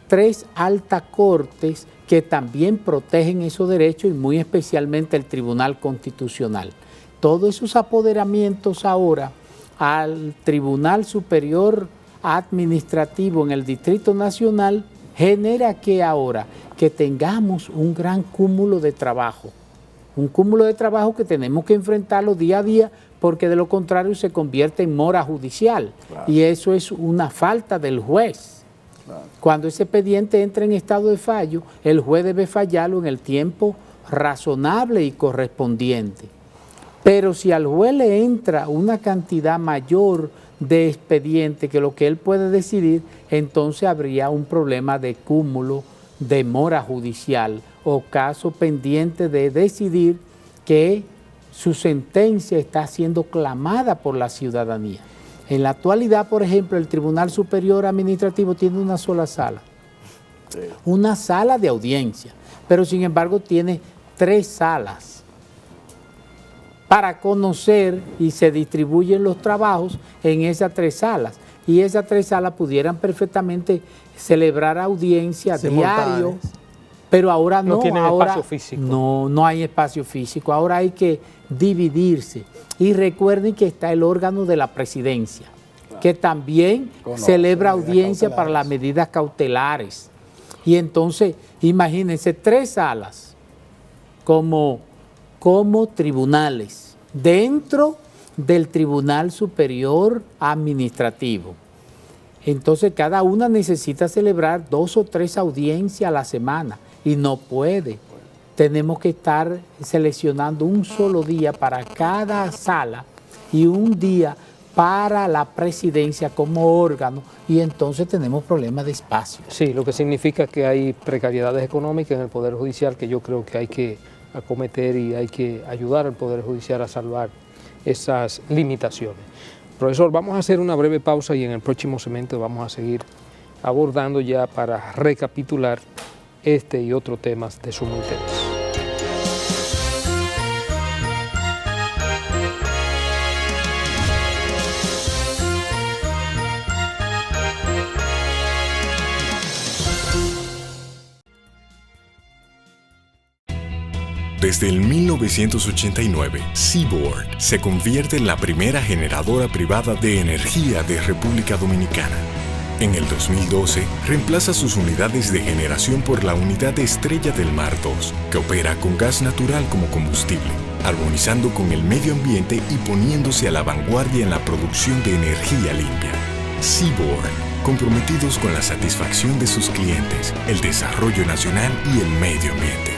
S5: 3 altas cortes que también protegen esos derechos y muy especialmente el Tribunal Constitucional. Todos esos apoderamientos ahora al Tribunal Superior Administrativo en el Distrito Nacional genera que ahora que tengamos un gran cúmulo de trabajo. Un cúmulo de trabajo que tenemos que enfrentarlo día a día porque de lo contrario se convierte en mora judicial. Claro. Y eso es una falta del juez. Claro. Cuando ese expediente entra en estado de fallo, el juez debe fallarlo en el tiempo razonable y correspondiente. Pero si al juez le entra una cantidad mayor de expediente que lo que él puede decidir, entonces habría un problema de cúmulo de mora judicial o caso pendiente de decidir que su sentencia está siendo clamada por la ciudadanía. En la actualidad, por ejemplo, el Tribunal Superior Administrativo tiene una sola sala, una sala de audiencia, pero sin embargo tiene 3 salas para conocer, y se distribuyen los trabajos en esas 3 salas. Y esas 3 salas pudieran perfectamente celebrar audiencia diario, pero ahora no,
S4: tienen espacio físico.
S5: No hay espacio físico, ahora hay que dividirse. Y recuerden que está el órgano de la presidencia, que también celebra audiencia para las medidas cautelares. Y entonces, imagínense 3 salas como tribunales dentro del Tribunal Superior Administrativo. Entonces cada una necesita celebrar 2 o 3 audiencias a la semana y no puede. Tenemos que estar seleccionando un solo día para cada sala y un día para la presidencia como órgano, y entonces tenemos problemas de espacio.
S4: Sí, lo que significa que hay precariedades económicas en el Poder Judicial que yo creo que hay que acometer y hay que ayudar al Poder Judicial a salvar esas limitaciones. Profesor, vamos a hacer una breve pausa y en el próximo segmento vamos a seguir abordando ya para recapitular este y otros temas de sumo interés.
S2: Desde el 1989, Seaboard se convierte en la primera generadora privada de energía de República Dominicana. En el 2012, reemplaza sus unidades de generación por la unidad Estrella del Mar 2, que opera con gas natural como combustible, armonizando con el medio ambiente y poniéndose a la vanguardia en la producción de energía limpia. Seaboard, comprometidos con la satisfacción de sus clientes, el desarrollo nacional y el medio ambiente.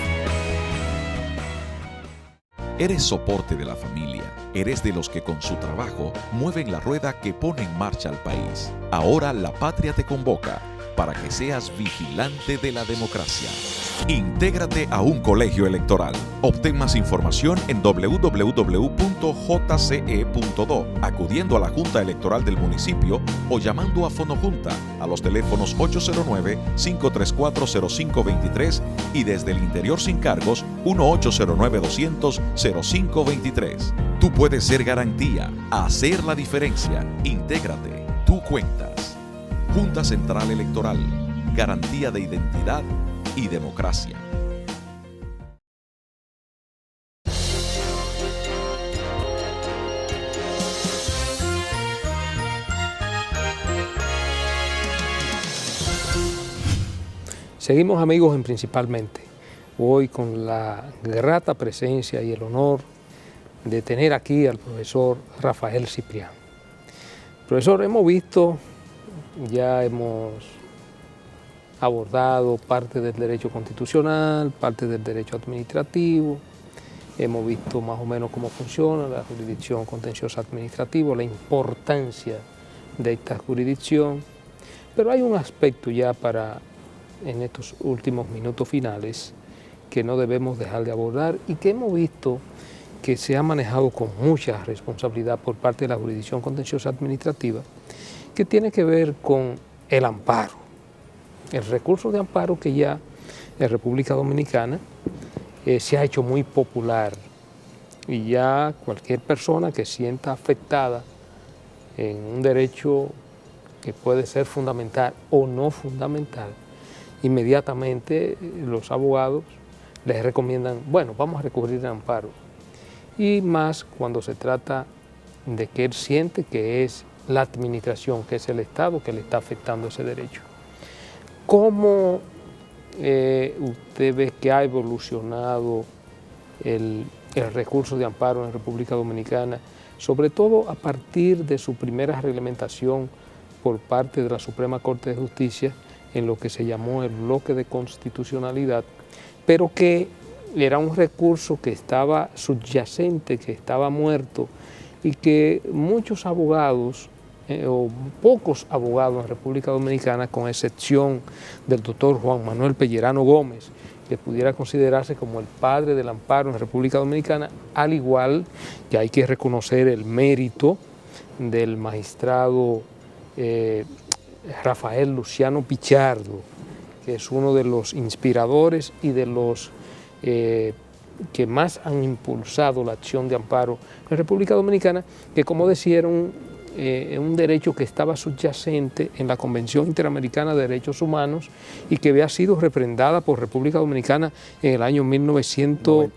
S3: Eres soporte de la familia. Eres de los que con su trabajo mueven la rueda que pone en marcha al país. Ahora la patria te convoca para que seas vigilante de la democracia. Intégrate a un colegio electoral. Obtén más información en www.jce.do, acudiendo a la Junta Electoral del municipio o llamando a Fonojunta a los teléfonos 809-534-0523 y desde el interior sin cargos 1-809-200-0523. Tú puedes ser garantía, hacer la diferencia. Intégrate, tú cuentas. Junta Central Electoral, garantía de identidad y democracia.
S4: Seguimos, amigos, en Principalmente. Hoy con la grata presencia y el honor de tener aquí al profesor Rafael Ciprián. Profesor, ya hemos abordado parte del derecho constitucional, parte del derecho administrativo, hemos visto más o menos cómo funciona la jurisdicción contenciosa administrativa, la importancia de esta jurisdicción, pero hay un aspecto ya en estos últimos minutos finales que no debemos dejar de abordar y que hemos visto que se ha manejado con mucha responsabilidad por parte de la jurisdicción contenciosa administrativa, que tiene que ver con el amparo, el recurso de amparo que ya en República Dominicana se ha hecho muy popular y ya cualquier persona que sienta afectada en un derecho que puede ser fundamental o no fundamental, inmediatamente los abogados les recomiendan, bueno, vamos a recurrir al amparo. Y más cuando se trata de que él siente que es la administración, que es el Estado que le está afectando ese derecho. ¿Cómo usted ve que ha evolucionado el recurso de amparo en República Dominicana, sobre todo a partir de su primera reglamentación por parte de la Suprema Corte de Justicia en lo que se llamó el bloque de constitucionalidad, pero que era un recurso que estaba subyacente, que estaba muerto y que muchos abogados o pocos abogados en República Dominicana, con excepción del doctor Juan Manuel Pellerano Gómez, que pudiera considerarse como el padre del amparo en República Dominicana, al igual que hay que reconocer el mérito del magistrado Rafael Luciano Pichardo, que es uno de los inspiradores y de los que más han impulsado la acción de amparo en República Dominicana, que, como decía, era un derecho que estaba subyacente en la Convención Interamericana de Derechos Humanos y que había sido refrendada por República Dominicana en el año 1900.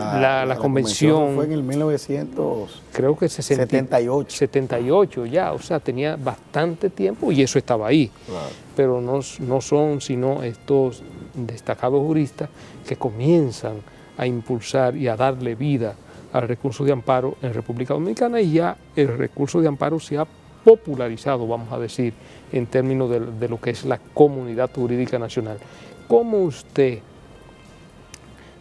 S6: La
S4: convención
S6: fue en el 1900.
S4: Creo que 78 ya, o sea, tenía bastante tiempo y eso estaba ahí.
S6: Claro.
S4: Pero no son sino estos destacados juristas que comienzan a impulsar y a darle vida al recurso de amparo en República Dominicana, y ya el recurso de amparo se ha popularizado, vamos a decir, en términos de lo que es la comunidad jurídica nacional. ¿Cómo usted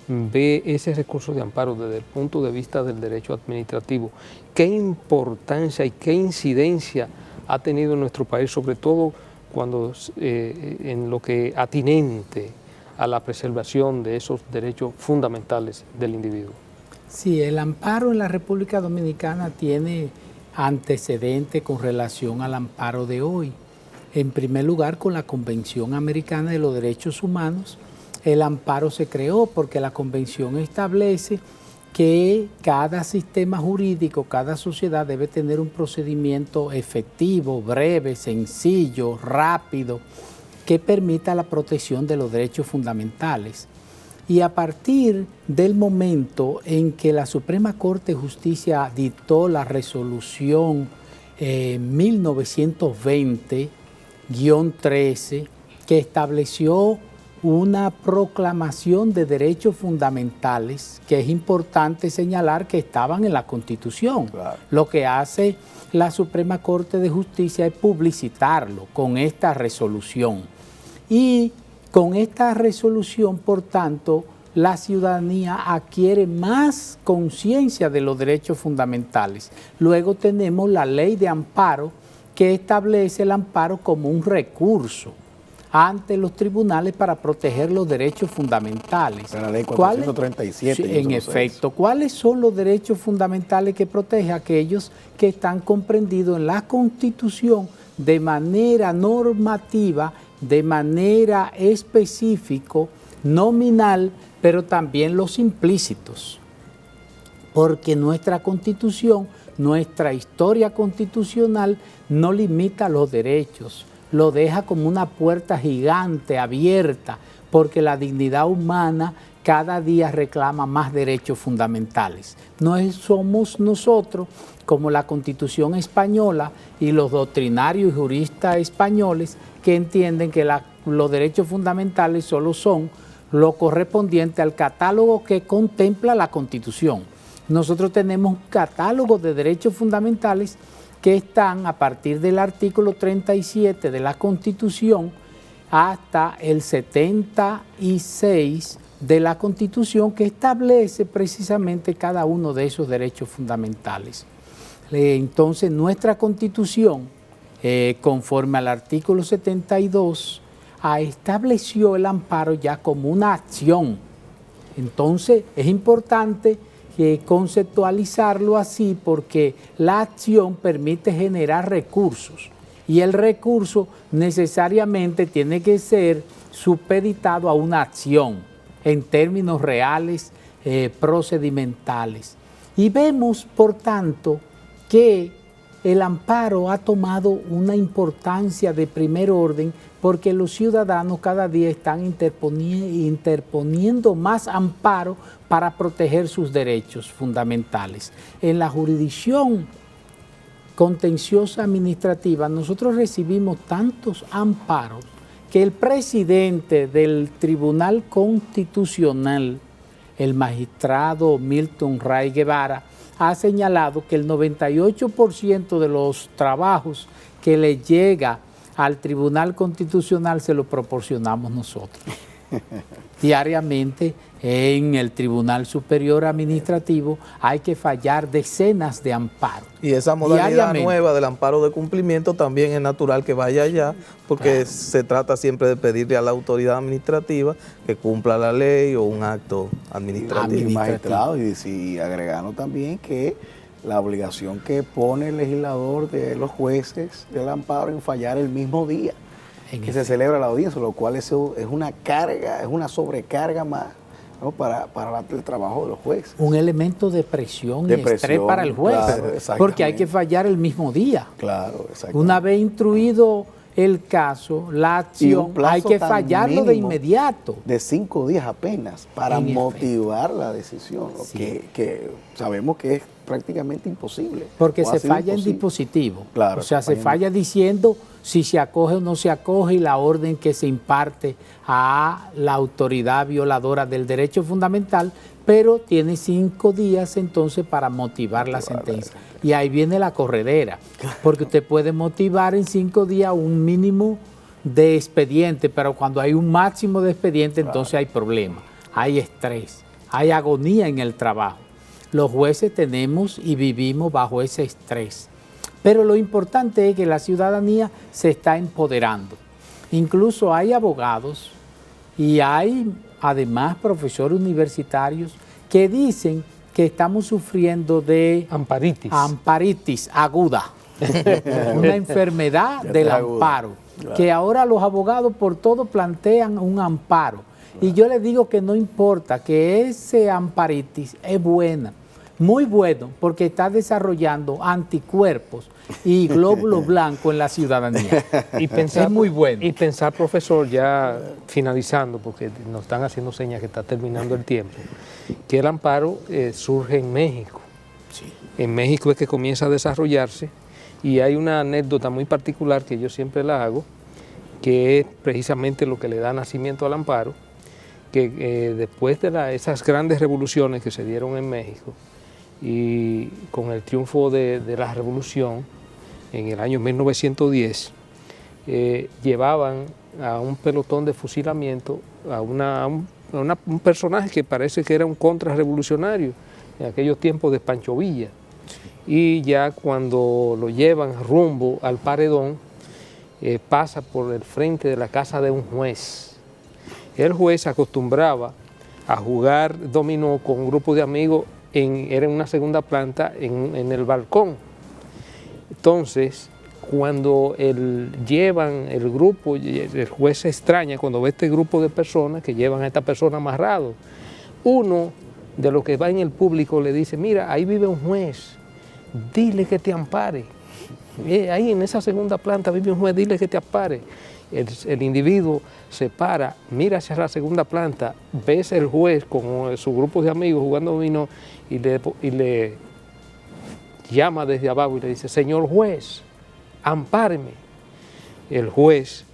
S4: ve ese recurso de amparo desde el punto de vista del derecho administrativo? ¿Qué importancia y qué incidencia ha tenido en nuestro país, sobre todo cuando en lo que atinente a la preservación de esos derechos fundamentales del individuo?
S5: Sí, el amparo en la República Dominicana tiene antecedente con relación al amparo de hoy. En primer lugar, con la Convención Americana de los Derechos Humanos, el amparo se creó porque la Convención establece que cada sistema jurídico, cada sociedad debe tener un procedimiento efectivo, breve, sencillo, rápido, que permita la protección de los derechos fundamentales. Y a partir del momento en que la Suprema Corte de Justicia dictó la resolución 1920-13, que estableció una proclamación de derechos fundamentales, que es importante señalar que estaban en la Constitución.
S6: Claro.
S5: Lo que hace la Suprema Corte de Justicia es publicitarlo con esta resolución. Y con esta resolución, por tanto, la ciudadanía adquiere más conciencia de los derechos fundamentales. Luego tenemos la ley de amparo, que establece el amparo como un recurso ante los tribunales para proteger los derechos fundamentales.
S6: La ley 437.
S5: Sí, en efecto, ¿cuáles son los derechos fundamentales que protege? Aquellos que están comprendidos en la Constitución de manera normativa, de manera específica, nominal, pero también los implícitos. Porque nuestra Constitución, nuestra historia constitucional no limita los derechos, lo deja como una puerta gigante, abierta, porque la dignidad humana cada día reclama más derechos fundamentales. No somos nosotros, como la Constitución española y los doctrinarios y juristas españoles, que entienden que los derechos fundamentales solo son lo correspondiente al catálogo que contempla la Constitución. Nosotros tenemos un catálogo de derechos fundamentales que están a partir del artículo 37 de la Constitución hasta el 76 de la Constitución, que establece precisamente cada uno de esos derechos fundamentales. Entonces, nuestra Constitución, conforme al artículo 72, estableció el amparo ya como una acción. Entonces, es importante conceptualizarlo así, porque la acción permite generar recursos y el recurso necesariamente tiene que ser supeditado a una acción en términos reales, procedimentales. Y vemos, por tanto, que el amparo ha tomado una importancia de primer orden, porque los ciudadanos cada día están interponiendo más amparo para proteger sus derechos fundamentales. En la jurisdicción contenciosa administrativa, nosotros recibimos tantos amparos que el presidente del Tribunal Constitucional, el magistrado Milton Ray Guevara, ha señalado que el 98% de los trabajos que le llega al Tribunal Constitucional se lo proporcionamos nosotros. Diariamente en el Tribunal Superior Administrativo hay que fallar decenas de amparos.
S1: Y esa modalidad nueva del amparo de cumplimiento también es natural que vaya allá, porque claro, se trata siempre de pedirle a la autoridad administrativa que cumpla la ley o un acto administrativo.
S6: Magistrado, y agregando también que la obligación que pone el legislador de los jueces del amparo en fallar el mismo día que se celebra la audiencia, lo cual eso es una carga, es una sobrecarga más, ¿no? para el trabajo de los jueces.
S5: Un elemento de presión y estrés para el juez,
S6: claro,
S5: porque hay que fallar el mismo día.
S6: Claro, exactamente.
S5: Una vez instruido el caso, la acción, hay que fallarlo de inmediato.
S6: De 5 días apenas para motivar la decisión, sí. que sabemos que es prácticamente imposible.
S5: Porque se falla en dispositivo.
S6: Claro,
S5: o sea, se falla diciendo si se acoge o no se acoge y la orden que se imparte a la autoridad violadora del derecho fundamental, pero tiene 5 días entonces para motivar la sentencia. Y ahí viene la corredera, porque usted puede motivar en 5 días un mínimo de expediente, pero cuando hay un máximo de expediente, entonces hay problema, hay estrés, hay agonía en el trabajo. Los jueces tenemos y vivimos bajo ese estrés. Pero lo importante es que la ciudadanía se está empoderando. Incluso hay abogados y hay además profesores universitarios que dicen que estamos sufriendo de amparitis aguda, una enfermedad del amparo, claro. Que ahora los abogados por todo plantean un amparo. Claro. Y yo les digo que no importa, que ese amparitis es buena, muy bueno, porque está desarrollando anticuerpos y glóbulos blancos en la ciudadanía.
S4: Y pensar,
S5: es muy bueno.
S4: Y pensar, profesor, ya finalizando, porque nos están haciendo señas que está terminando el tiempo, que el amparo surge en México. Sí. En México es que comienza a desarrollarse, y hay una anécdota muy particular que yo siempre la hago, que es precisamente lo que le da nacimiento al amparo, que después de esas grandes revoluciones que se dieron en México, y con el triunfo de la revolución en el año 1910, llevaban a un pelotón de fusilamiento a un personaje que parece que era un contrarrevolucionario en aquellos tiempos de Pancho Villa. Y ya cuando lo llevan rumbo al paredón, pasa por el frente de la casa de un juez. El juez acostumbraba a jugar dominó con un grupo de amigos, era en una segunda planta, en el balcón. Entonces, cuando llevan el grupo, el juez se extraña cuando ve este grupo de personas que llevan a esta persona amarrado. Uno de los que va en el público le dice: mira, ahí vive un juez, dile que te ampare. Ahí en esa segunda planta vive un juez, dile que te ampare. El individuo se para, mira hacia la segunda planta, ves el juez con su grupo de amigos jugando dominó y le llama desde abajo y le dice: señor juez, ampáreme. El juez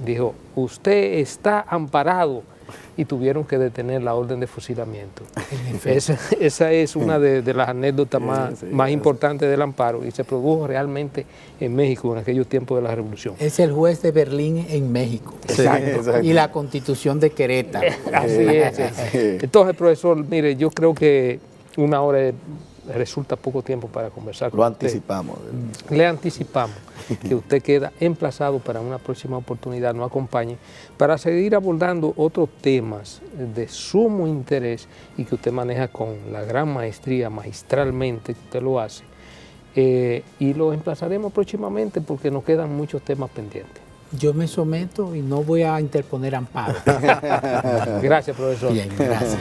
S4: dijo: usted está amparado, y tuvieron que detener la orden de fusilamiento. Esa es una de las anécdotas más importantes del amparo, y se produjo realmente en México en aquellos tiempos de la Revolución.
S5: Es el juez de Berlín en México. Exacto. Y la Constitución de Querétaro.
S4: Así es. Entonces, profesor, mire, yo creo que 1 hora resulta poco tiempo para conversar con usted. Le anticipamos que usted queda emplazado para una próxima oportunidad, nos acompañe para seguir abordando otros temas de sumo interés y que usted maneja con la gran maestría, magistralmente que usted lo hace, y lo emplazaremos próximamente porque nos quedan muchos temas pendientes.
S5: Yo me someto y no voy a interponer amparo.
S4: Gracias, profesor.
S5: Bien, gracias.